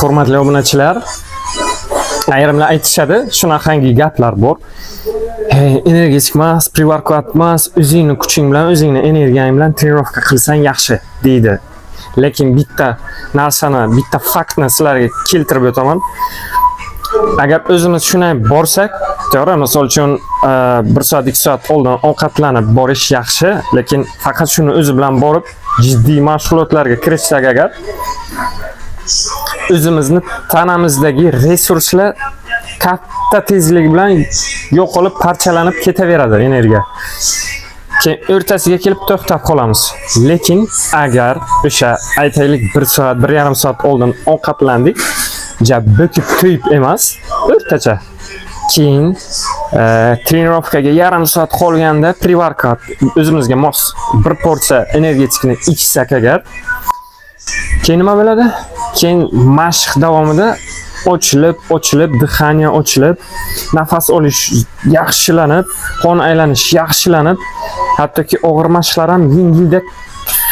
Hurmatli obunachilar, ayrimlar aytishadi, shunaqangi gaplar bor. Energetik emas, pre-workout emas, o'zingni kuching bilan, o'zingni energiyang bilan trenirovka qilsang yaxshi deydi. Lekin bitta narsani, bitta faktni sizlarga keltirib o'taman. Agar o'zimiz shunday borsak, to'g'ri, misol uchun 1 soat, 2 soat oldin ovqatlanib borish yaxshi, lekin faqat shuni o'zi bilan borib jiddiy mashg'ulotlarga kirishsak agar o'zimizni tanamizdagi resurslar katta tezlik bilan yo'qolib, parchalanib ketaveradi energiya. Keyin o'rtasiga kelib to'xtab qolamiz. Lekin agar o'sha aytaylik 1 soat, 1,5 soat oldin ovqatlandik, bo'kib to'yib emas, o'rtacha. Keyin trenirovkaga yarim soat qolganda pre-workout o'zimizga mos bir porsiya energetikni ichsak agar, keyin nima bo'ladi? Keyin mashq davomida ochilib, dihaniya ochilib, nafas olish yaxshilanib, qon aylanish yaxshilanib, hattoki og'ir mashqlar ham yengildek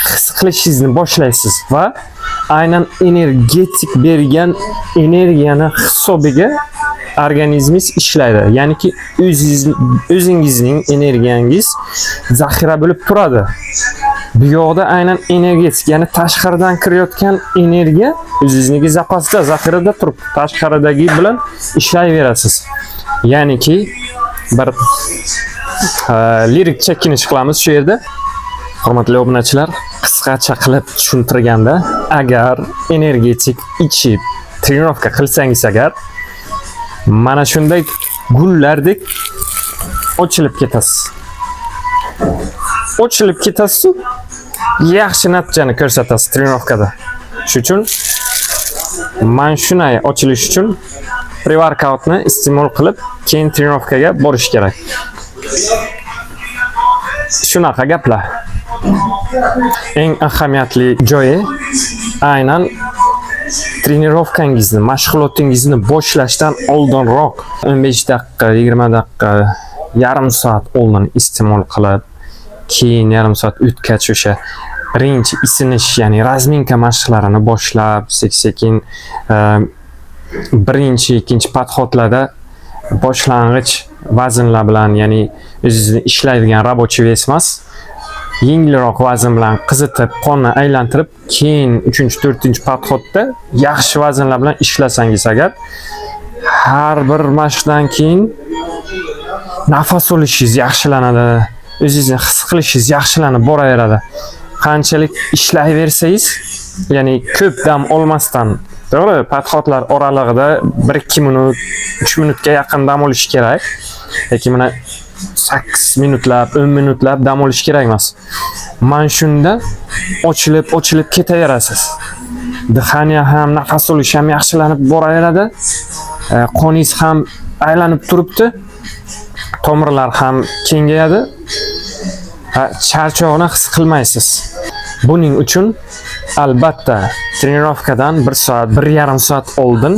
his qilishingizni boshlaysiz va aynan energetik bergan energiyani hisobiga organizmingiz ishlaydi. Ya'niki o'zingizning energiyangiz zaxira bo'lib turadi. Bu yoqda aynan energetik, ya'ni tashqaridan kirayotgan energiya o'zingizniki zapasda, zaxirada turib, tashqaridagi bilan ishlayverasiz. Ya'niki bir lirik chekinish qilamiz shu yerda. Hurmatli obunachilar, qisqacha qilib tushuntirganda, agar energetik ichib trenirovka qilsangiz agar, mana shunday gullardek ochilib ketasiz. Ochilib ketasiz, yaxshi natijani ko'rsatasiz trenirovkada. Shuning uchun men shunday ochilish uchun pre-workoutni iste'mol qilib, keyin trenirovkaga borish kerak. Shunaqa gaplar. Eng ahamiyatli joyi aynan trenirovkangizni, mashg'ulotingizni boshlashdan oldinroq 15 daqiqa, 20 daqiqa, yarim soat oldin iste'mol qilib, keyin yarim soat o'tgach o'sha birinchi isinish, ya'ni razminka mashqlarini boshlab, sekin birinchi, ikkinchi podxodlarda boshlang'ich vaznlar bilan, ya'ni o'zingizni ishlaydigan rabochiy ves emas, yengilroq vazn bilan qizitib, qonni aylantirib, keyin 3-4 podxodda yaxshi vaznlar bilan ishlasangiz agar, har bir mashqdan keyin nafas olishingiz yaxshilanadi, o'zingizni his qilishingiz yaxshilanib boraveradi. Qanchalik ishlayversangiz, ya'ni ko'p dam olmasdan, to'g'ri, podxodlar oralig'ida 1-2 minut, 3 minutga yaqin dam olish kerak. Lekin mana 8 minutlab, 10 minutlab dam olish kerak emas. Mana shunda ochilib ketaverasiz. Dihaniya ham, nafas olish ham yaxshilanib boraveradi. Qoningiz ham aylanib turibdi. Tomirlar ham kengayadi. Charchoqni his qilmaysiz. Buning uchun albatta trenirovkadan 1 soat, 1,5 soat oldin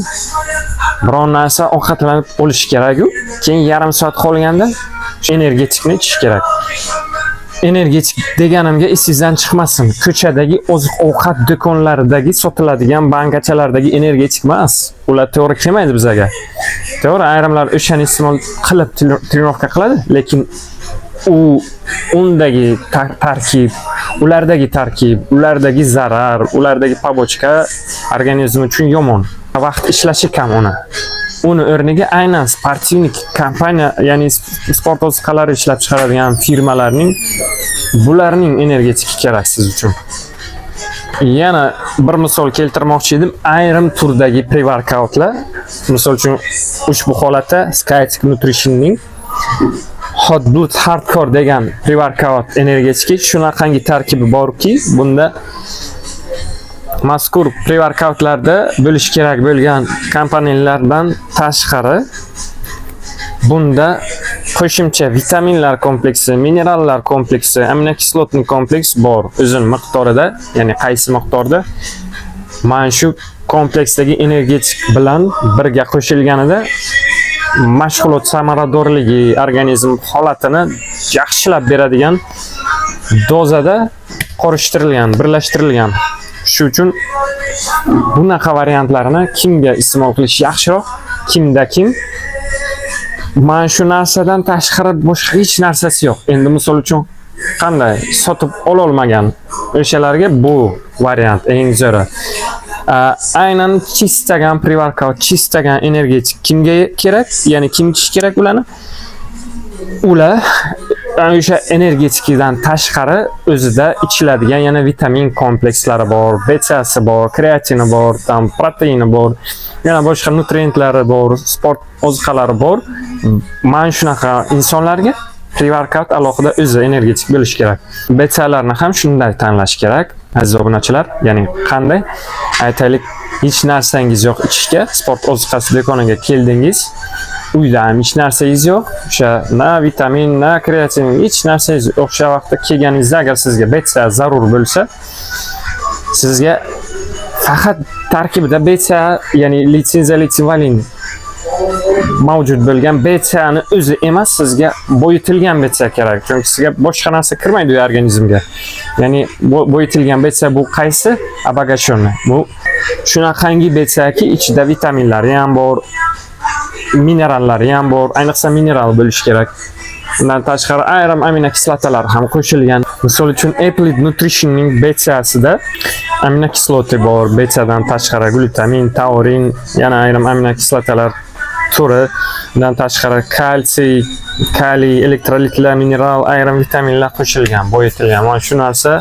biron narsa ovqatlanib olish kerak-ku. Keyin yarim soat qolganda energetikni ichish kerak. Energetik deganimga esingizdan chiqmasin. Ko'chadagi oziq-ovqat do'konlaridagi sotiladigan bankachalardagi energetik emas. Ular to'g'ri kelmaydi bizga. To'g'ri, ayrimlar o'shani iste'mol qilib trenirovka qiladi, lekin undagi tarkib, ulardagi zarar, ulardagi pobochka organizm uchun yomon. Vaqt ishlashi kam uni o'rniga aynan sportivnik kompaniya, ya'ni sport oziqalari ishlab chiqaradigan firmalarning bularning energetiki kerak siz uchun. Yana bir misol keltirmoqchi edim. Ayrim turdagi pre-workoutlar, misol uchun ushbu holatda Skytic Nutrition'ning Hot Blood Hardcore degan pre-workout energetiki shunaqangi tarkibi borki, bunda mazkur pre-workoutlarda bo'lish kerak bo'lgan komponentlardan tashqari bunda qo'shimcha vitaminlar kompleksi, minerallar kompleksi, aminokislotli kompleks bor o'zin miqdorida, ya'ni qaysi miqdorda. Mana shu kompleksdagi energetik bilan birga qo'shilganida mashg'ulot samaradorligi, organizm holatini yaxshilab beradigan dozada qorishtirilgan, birlashtirilgan. Shu uchun Bunaqa variantlarini kimga iste'mol qilish yaxshiroq, kimda kim? Mana shu narsadan tashqari boshqa hech narsasi yo'q. Endi misol uchun qanday sotib ola olmagan o'shalarga bu variant eng zo'ri. Aynan chistagan pre-workout, chistagan energetik kimga kerak? Ya'ni kim ichish kerak ularni? Ular o'sha energetikdan tashqari o'zida ichiladigan yana vitamin komplekslari bor, B6si bor, kreatini bor, tam proteini bor, yana boshqa nutrientlari bor, sport oziqalari bor. Mana shunaqa insonlarga pre-workout alohida o'zi energetik bo'lishi kerak. B6larni ham shunday tanlash kerak. Aziz obunachilar, ya'ni qanday? Aytaylik, hech narsangiz yo'q ichishga, sport oziqasi do'koniga keldingiz. Uyda ham hech narsangiz yo'q. O'sha na vitamin, na kreatin, hech narsangiz yo'q. O'sha vaqtda kelganingizda agar sizga B6 zarur bo'lsa, sizga faqat tarkibida B6, ya'ni litsin valin mavjud bo'lgan B6ni o'zi emas, sizga boyitilgan B6 kerak. Chunki sizga boshqa narsa kirmaydi organizmga. Ya'ni boyitilgan B6 bu qaysi? Обогащенный. Bu shunaqangi B6ki ichida vitaminlari ham bor, minerallari ham bor, ayniqsa mineral bo'lishi kerak. Undan tashqari ayrim aminokislotalar ham qo'shilgan. Misol uchun Applied Nutrition'ning B6sida aminokislota bor, B6dan tashqari glutamin, taurin, yana ayrim aminokislotalar turi, undan tashqari kalsiy, kaliy, elektrolitlar, mineral, ayrim vitaminlar qo'shilgan, boyitilgan. Mana shu narsa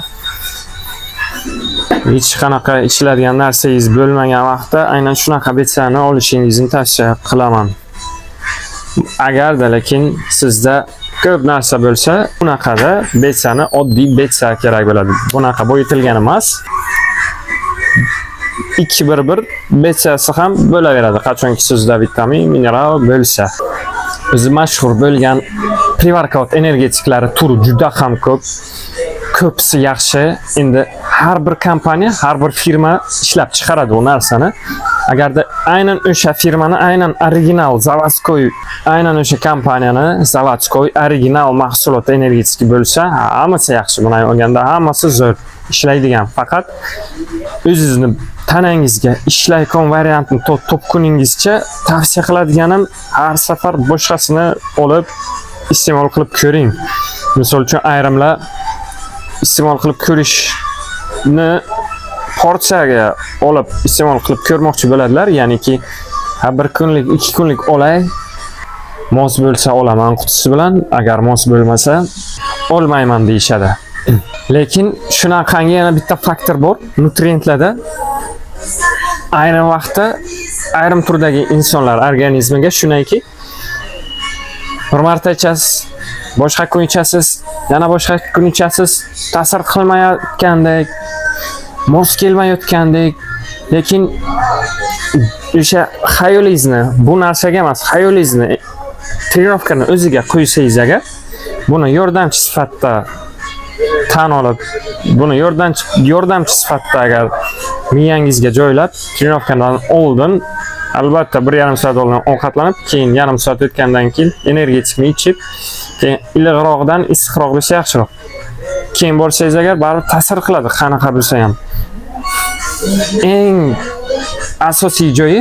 hech qanaqa ichiladigan narsangiz bo'lmagan vaqtda aynan shunaqa B6ni olishingizni tavsiya qilaman. Agarda lekin sizda ko'p narsa bo'lsa, bunaqada B6ni oddiy B6 kerak bo'ladi. Bunaqa boyitilgan emas. 2-1-1 B6si ham bo'laveradi, qachonki sizda vitamin, mineral bo'lsa. O'zi mashhur bo'lgan pre-workout energetiklari turi juda ham ko'p. Ko'psi yaxshi. Endi har bir kompaniya, har bir firma ishlab chiqaradi u narsani. Agarda aynan o'sha firmani, aynan original zavodskoy, aynan o'sha kompaniyani zavodskoy original mahsulot energetik bo'lsa, hammasi yaxshi. Buni olganda hammasi zo'r ishlaydigan. Faqat o'zingizni tanangizga ishlaydigan variantni topguningizcha tavsiya qiladiganim, har safar boshqasini olib iste'mol qilib ko'ring. Misol uchun ayrimlar iste'mol qilib ko'rishni porsiyaga olib iste'mol qilib ko'rmoqchi bo'ladilar. Ya'niki, bir kunlik, 2 kunlik olay, mos bo'lsa olaman qutisi bilan, agar mos bo'lmasa olmayman deyishadi. Lekin shunaqangi yana bitta faktor bor, nutrientlarda ayrim vaqtda ayrim turdagi insonlar organizmiga shunayki, bir marta ichasiz, boshqa kun ichasiz, yana boshqa kun ichasiz, ta'sir qilmayotgandek, mos kelmayotgandek, lekin o'sha xayolingizni, bu narsaga emas, xayolingizni trenirovkani o'ziga qo'ysangiz agar, buni yordamchi sifatida tan olib, buni yordamchi sifatida agar miyangizga joylab, trenirovkadan oldin albatta 1,5 soat oldin ovqatlanib, keyin yarim soat o'tgandan keyin energetikni ichib, keyin iliqroqdan issiqroq bo'lsa yaxshiroq. Keyin borsangiz agar baribir ta'sir qiladi, qanaqa bo'lsa ham. Eng asosiy joyi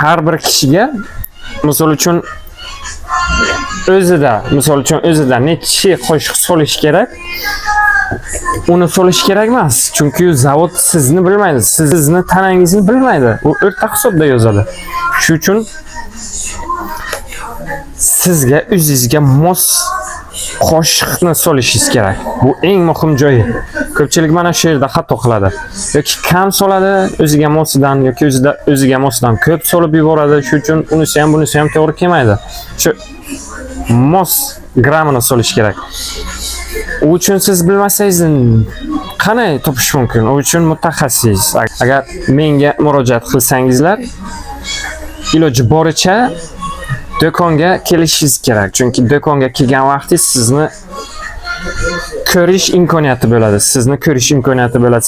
har bir kishiga misol uchun o'zida necha qoshiq solish kerak? Uni solish kerak emas. Chunki zavod sizni bilmaydi, sizni tanangizni bilmaydi. U o'rta hisobda yozadi. Shuning uchun sizga o'zingizga mos qoshiqni solishingiz kerak. Bu eng muhim joyi. Ko'pchilik mana shu yerda xato qiladi. Yoki kam soladi, o'ziga mosidan yoki o'ziga mosidan ko'p solib yuboradi. Shuning uchun unisi ham bunisi ham to'g'ri kelmaydi. Shu mos gramini solish kerak. U uchun siz bilmasangiz qanday topish mumkin? U uchun mutaxassis. Agar menga murojaat qilsangizlar, iloji boricha do'konga kelishingiz kerak. Chunki do'konga kelgan vaqtingiz sizni ko'rish imkoniyati bo'ladi.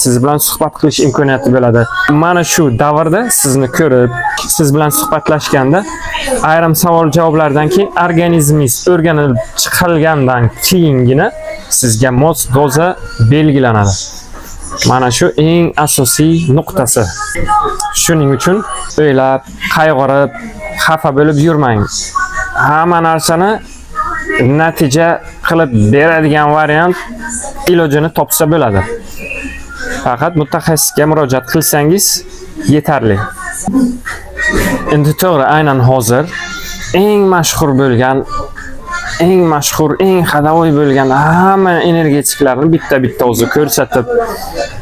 Siz bilan suhbat qilish imkoniyati bo'ladi. Mana shu davrda sizni ko'rib, siz bilan suhbatlashganda ayrim savol-javoblardan keyin organizmingiz o'rganilib chiqilgandan keyingina sizga mos doza belgilanadi. Mana shu eng asosiy nuqtasi. Shuning uchun o'ylab, qayg'urib, xafa bo'lib yurmang. Hamma narsani natija qilib beradigan variant ilojini topsa bo'ladi. Faqat mutaxassisga murojaat qilsangiz yetarli. Endi to'g'ri, aynan hozir eng mashhur, eng hadavoy bo'lgan hamma energetiklarni bitta-bitta o'zi ko'rsatib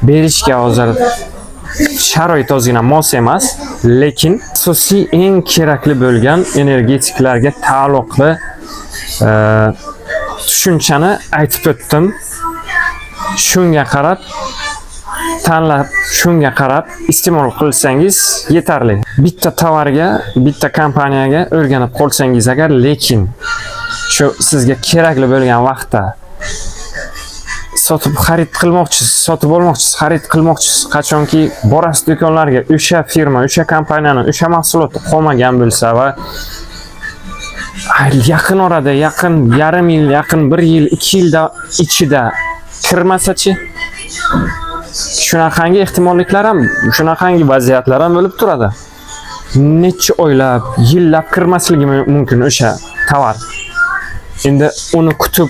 berishga hozir sharoit ozgina mos emas, lekin asosiy eng kerakli bo'lgan energetiklarga taalluqli tushunchani aytib o'tdim. Shunga qarab tanlab, shunga qarab iste'mol qilsangiz yetarli. Bitta tovarga, bitta kompaniyaga o'rganib qolsangiz agar, lekin shu sizga kerakli bo'lgan vaqtda sotib olmoqchisiz, xarid qilmoqchisiz, qachonki borasiz do'konlarga, o'sha firma, o'sha kompaniyani, o'sha mahsulotni qolmagan bo'lsa va yaqin orada, yaqin yarim yil, yaqin 1 yil, 2 yilda ichida kirmasa-chi? Shunaqangi ehtimolliklar ham, shunaqangi vaziyatlar ham bo'lib turadi. Necha oylab, yillab kirmasligi mumkin o'sha tovar. Endi uni kutib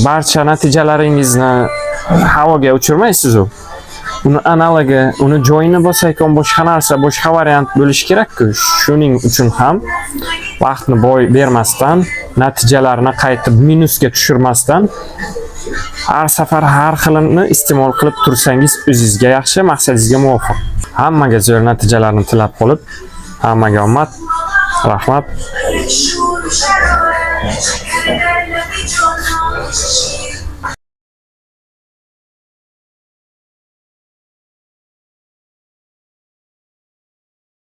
barcha natijalaringizni havoga uchirmaysiz u. Uni analogi, uni joyini bosaykan boshqa narsa, boshqa variant bo'lishi kerak-ku. Shuning uchun ham vaqtni boy bermasdan, natijalarni qaytib minusga tushirmasdan har safar har xilini iste'mol qilib tursangiz o'zingizga yaxshi, maqsadingizga muvofiq. Hammaga zo'r natijalarni tilab qolib, hammaga omad. Rahmat.